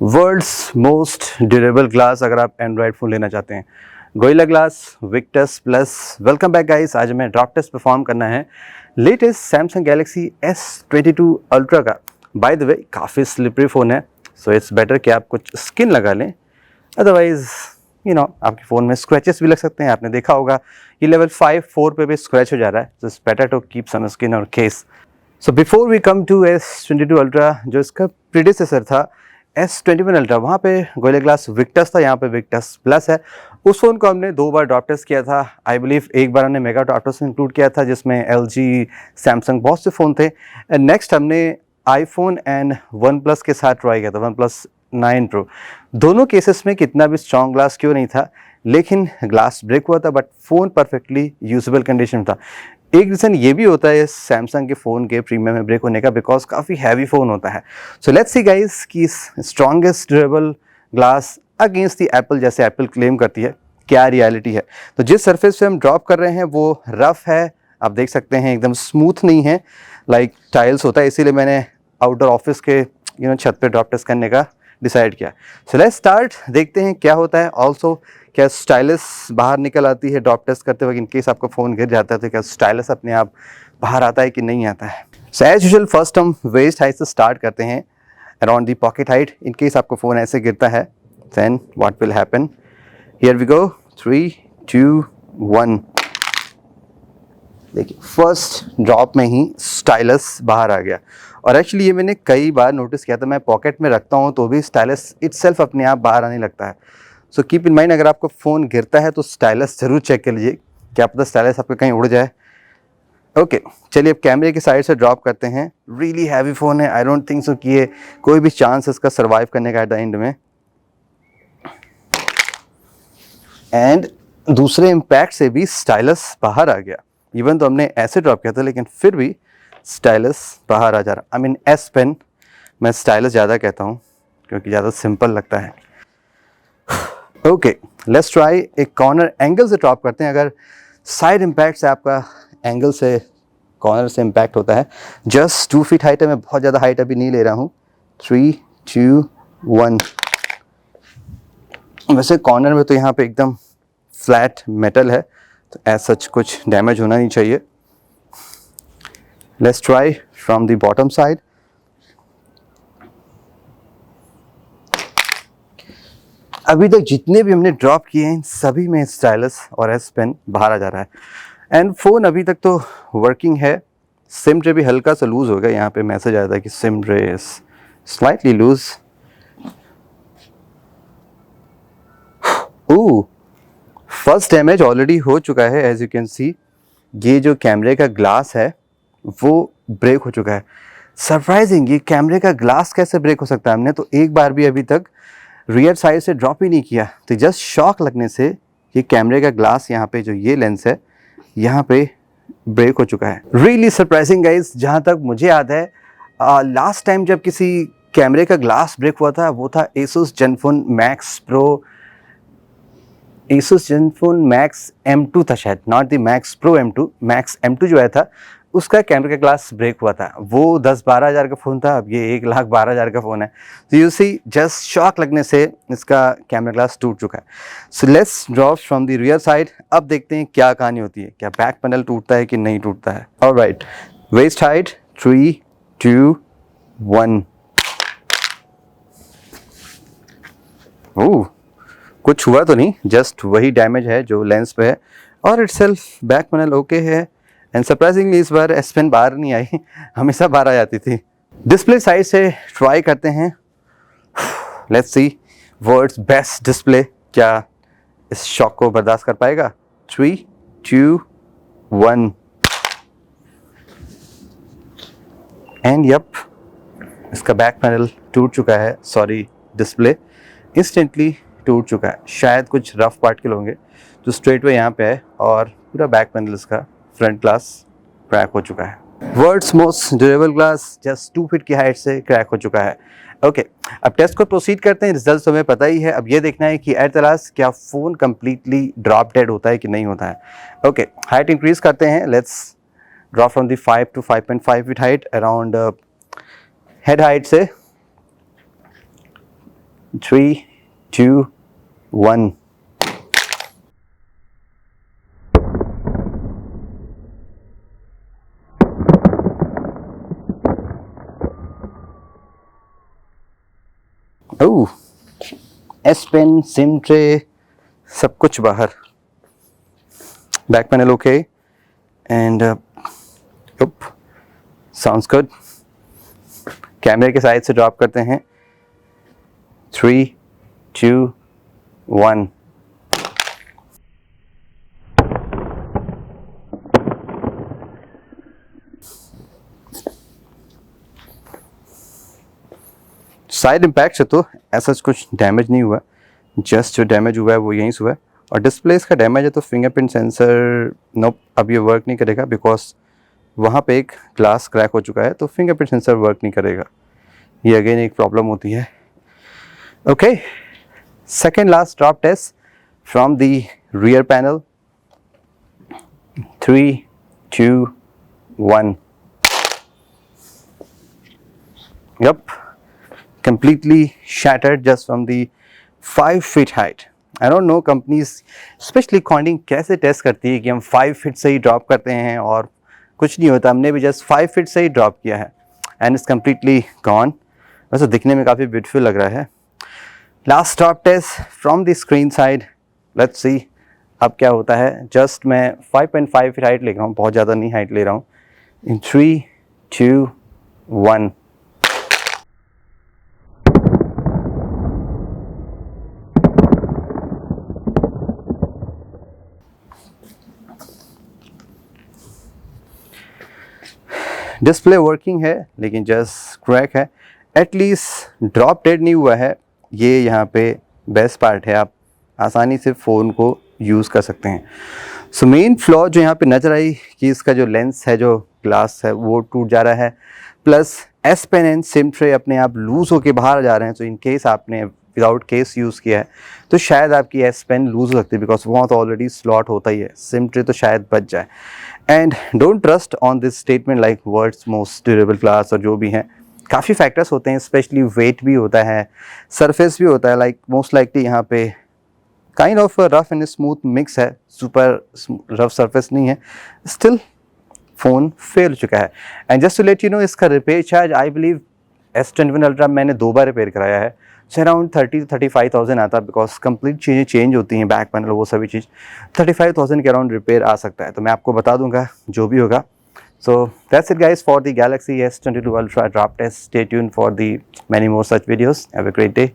World's most durable glass अगर आप Android phone लेना चाहते हैं, gorilla glass Victus plus. Welcome back guys. आज हमें ड्रॉप टेस्ट परफॉर्म करना है latest Samsung Galaxy S22 ultra का। बाय द वे काफ़ी स्लिपरी फ़ोन है, सो इट्स बेटर कि आप कुछ स्किन लगा लें, अदरवाइज आपके फ़ोन में स्क्रैचेस भी लग सकते हैं। आपने देखा होगा ये लेवल 5-4 पे भी स्क्रैच हो जा रहा है, so it's better to keep some skin और case. So before we come to S22 ultra, जो इसका प्रीडिसेसर था S21 अल्ट्रा, वहाँ पे गोरिल्ला ग्लास विक्टस था, यहाँ पे विक्टस प्लस है। उस फ़ोन को हमने 2 बार ड्रॉप टेस्ट किया था। आई बिलीव एक बार हमने मेगा ड्रॉप टेस्ट इंक्लूड किया था जिसमें LG, सैमसंग बहुत से फ़ोन थे। एंड नेक्स्ट हमने आईफोन एंड वन प्लस के साथ ट्राई किया था, वन प्लस 9 प्रो। दोनों केसेस में कितना भी स्ट्रॉन्ग ग्लास क्यों नहीं था, लेकिन ग्लास ब्रेक हुआ था, but phone perfectly usable condition था। एक रीज़न ये भी होता है सैमसंग के फ़ोन के प्रीमियम में ब्रेक होने का, बिकॉज काफ़ी हैवी फ़ोन होता है। सो लेट्स सी गाइस कि strongest durable glass against the Apple, जैसे एप्पल क्लेम करती है, क्या रियलिटी है। तो जिस सरफेस पे हम ड्रॉप कर रहे हैं वो रफ़ है, आप देख सकते हैं, एकदम स्मूथ नहीं है लाइक टाइल्स होता है, इसीलिए मैंने आउटडोर ऑफिस के छत पे ड्रॉप टेस्ट करने का डिसाइड किया। सो लेट्स स्टार्ट, देखते हैं क्या होता है। ऑल्सो क्या स्टाइलस बाहर निकल आती है ड्रॉप टेस्ट करते वक्त, इनकेस आपका फ़ोन गिर जाता है तो क्या स्टाइलस अपने आप बाहर आता है कि नहीं आता है। सो एज यूजुअल फर्स्ट हम वेस्ट हाइट से स्टार्ट करते हैं, around the pocket height. In case आपका फ़ोन ऐसे गिरता है then what will happen. Here we go, 3, 2, 1। देखिए फर्स्ट ड्रॉप में ही स्टाइलस बाहर आ गया, और एक्चुअली ये मैंने कई बार नोटिस किया था। मैं पॉकेट में रखता हूँ तो भी स्टाइलस इटसेल्फ अपने आप बाहर आने लगता है। सो कीप इन माइंड, अगर आपका फ़ोन गिरता है तो स्टाइलस ज़रूर चेक कर लीजिए, क्या पता स्टाइलस आपका कहीं उड़ जाए। ओके, चलिए अब कैमरे की साइड से ड्रॉप करते हैं। रियली हैवी फ़ोन है, आई डोंट थिंक सो कि ये कोई भी चांस इसका सर्वाइव करने का एट द एंड में। एंड दूसरे इम्पैक्ट से भी स्टाइलस बाहर आ गया। इवन तो हमने ऐसे ड्रॉप किया था लेकिन फिर भी स्टाइलस बाहर आ जा रहा। आई मीन एस पेन, मैं स्टाइलस ज़्यादा कहता हूँ क्योंकि ज़्यादा सिंपल लगता है। ओके, लेट्स ट्राई एक कॉर्नर एंगल से ड्रॉप करते हैं। अगर साइड इम्पैक्ट से आपका एंगल से कॉर्नर से इम्पैक्ट होता है, जस्ट 2 फीट हाइट है, मैं बहुत ज़्यादा हाइट अभी नहीं ले रहा हूँ। 3, 2, 1। वैसे कॉर्नर में तो यहाँ पे एकदम फ्लैट मेटल है, तो एज सच कुछ डैमेज होना नहीं चाहिए। Let's try from the bottom side. अभी तक जितने भी हमने ड्रॉप किए हैं सभी में स्टाइलस और एस पेन बाहर आ जा रहा है। एंड फ़ोन अभी तक तो वर्किंग है। सिम ट्रे भी हल्का सा लूज़ हो गया, यहाँ पे मैसेज आया था कि SIM tray is slightly loose. First damage already हो चुका है। एज यू कैन सी, ये जो कैमरे का ग्लास है वो ब्रेक हो चुका है। सरप्राइजिंग, ये कैमरे का ग्लास कैसे ब्रेक हो सकता है। हमने तो एक बार भी अभी तक रियर साइड से ड्रॉप ही नहीं किया, तो जस्ट शॉक लगने से ये कैमरे का ग्लास यहाँ पे जो ये लेंस है यहाँ पे ब्रेक हो चुका है। Really surprising guys. जहाँ तक मुझे याद है लास्ट टाइम जब किसी कैमरे का ग्लास ब्रेक हुआ था वो था Asus Zenfone Max Pro, Asus Zenfone Max M2 था शायद, not the Max Pro M2, Max M2 जो आया था उसका कैमरे का ग्लास ब्रेक हुआ था। वो 10-12 हज़ार का फ़ोन था, अब ये 1,12,000 का फ़ोन है। तो यू सी, जस्ट शॉक लगने से इसका कैमरा ग्लास टूट चुका है। So let's drop from the rear side. अब देखते हैं क्या कहानी होती है, क्या बैक पैनल टूटता है कि नहीं टूटता है। Alright, waste height, 3, 2, 1। ओह, कुछ हुआ तो नहीं, जस्ट वही डैमेज है जो लेंस पे है, और इटसेल्फ बैक पैनल ओके है। एंड सरप्राइजिंगली इस बार एस पेन बाहर नहीं आई, हमेशा बाहर आ जाती थी। डिस्प्ले साइड से ट्राई करते हैं। Let's see, world's best display क्या इस शॉक को बर्दाश्त कर पाएगा। 3, 2, 1। एंड यप, इसका बैक पैनल टूट चुका है। सॉरी, डिस्प्ले इंस्टेंटली टूट चुका है। शायद कुछ रफ पार्टिकल होंगे जो स्ट्रेट वे यहाँ पे है, और पूरा बैक पैनल इसका फ्रंट ग्लास क्रैक हो चुका है। World's most durable glass just 2 feet की हाइट से क्रैक हो चुका है। ओके, अब टेस्ट को प्रोसीड करते हैं। रिजल्ट तो हमें पता ही है, अब ये देखना है कि एट द लास्ट क्या फ़ोन कम्प्लीटली ड्रॉप डेड होता है कि नहीं होता है। ओके, हाइट इंक्रीज करते हैं। Let's drop from the 5 to 5.5 feet height, around head height से 3, 2, 1. ओह, एस पेन, सिम ट्रे, सब कुछ बाहर. Back panel okay and sounds good. कैमरे के साइड से ड्रॉप करते हैं. 3, 2, 1. साइड इम्पैक्ट से तो ऐसा कुछ डैमेज नहीं हुआ. जस्ट जो डैमेज हुआ है वो यहीं से हुआ है. और डिस्प्ले इसका डैमेज है तो फिंगरप्रिंट सेंसर नोप अब ये वर्क नहीं करेगा बिकॉज वहाँ पे एक ग्लास क्रैक हो चुका है तो फिंगरप्रिंट सेंसर वर्क नहीं करेगा. ये अगेन एक प्रॉब्लम होती है. Okay, second last drop test from the rear panel. 3, 2, 1. Yep, completely shattered just from the 5 feet height. I don't know companies, especially Corning कैसे टेस्ट करती है कि हम 5 फीट से ही ड्रॉप करते हैं और कुछ नहीं होता. हमने भी जस्ट 5 फीट से ही ड्रॉप किया है एंड इट्स कम्प्लीटली गॉन. वैसे दिखने में काफ़ी ब्यूटीफुल लग रहा है. Last drop test from the screen side. Let's see अब क्या होता है. जस्ट मैं 5.5 फीट हाइट ले रहा हूँ, बहुत ज़्यादा नहीं हाइट ले रहा हूँ. इन 3, 2, 1. डिस्प्ले वर्किंग है लेकिन जस्ट क्रैक है. एटलीस्ट ड्रॉप डेड नहीं हुआ है. ये यहाँ पे बेस्ट पार्ट है, आप आसानी से फ़ोन को यूज़ कर सकते हैं. सो मेन फ्लॉ जो यहाँ पे नजर आई कि इसका जो लेंस है, जो ग्लास है वो टूट जा रहा है. Plus S pen and SIM tray अपने आप लूज़ होके बाहर जा रहे हैं. तो इन केस आपने विदाउट केस यूज़ किया है तो शायद आपकी एस पेन लूज़ हो सकती है बिकॉज वहाँ तो ऑलरेडी स्लॉट होता ही है. सिम ट्रे तो शायद बच जाए. And don't trust on this statement like words most durable glass और जो भी हैं. काफ़ी फैक्टर्स होते हैं, स्पेशली वेट भी होता है, सरफेस भी होता है. लाइक मोस्ट लाइकली यहाँ पे kind of rough and smooth mix है, सुपर रफ सरफेस नहीं है. स्टिल फ़ोन फेल हो चुका है. And just to let you know, इसका repair charge I believe S21 ultra मैंने 2 बार रिपेयर कराया है. सो अराउंड 30 to 35,000 आता है बिकॉज कंप्लीट चीज़ें चेंज होती हैं, बैक पैनल वो सभी चीज़. 35,000 के अराउंड रिपेयर आ सकता है. तो मैं आपको बता दूंगा जो भी होगा. So that's it guys for the Galaxy S22 Ultra drop test. Stay tuned for the many more such videos. Have a great day.